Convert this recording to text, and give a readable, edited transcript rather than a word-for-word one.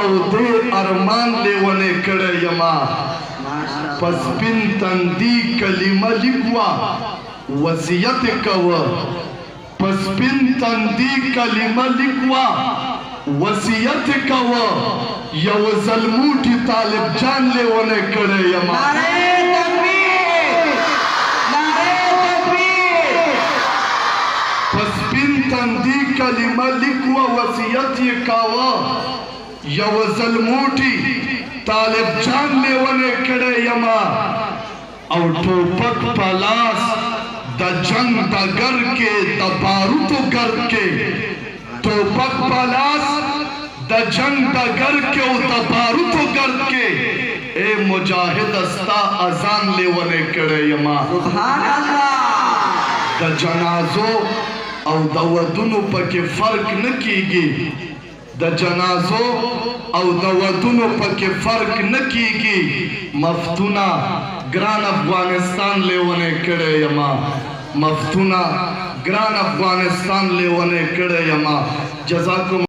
او دې ارمان لیونې کړی یما پس سپین تندي کلمه لیکوا وصیت کوه پس سپین تندي کلمه لیکوا وصیت کوه یو ظلموټي طالب جان لیونې کړی یما پس سپین تندي کلمه لیکوا وصیت یې کوه یو ظلموټي طالب جان لیونې کړی یما او ټوپک په لاس د جنگ ډګر کې د باروتو ګر کې ټوپک په لاس د جنگ ډګر کې او د باروتو ګر کې اے مجاهد استا اذان لیونې کړی یما سبحان الله د جنازو او د ودونو پکې فرق نه کیږي د جنازو او د ودونو پکې فرق نه کیږي مفتونه ګران افغانستان لیونې کړی یما مفتونه ګران افغانستان لیونې کړی یما جزاکم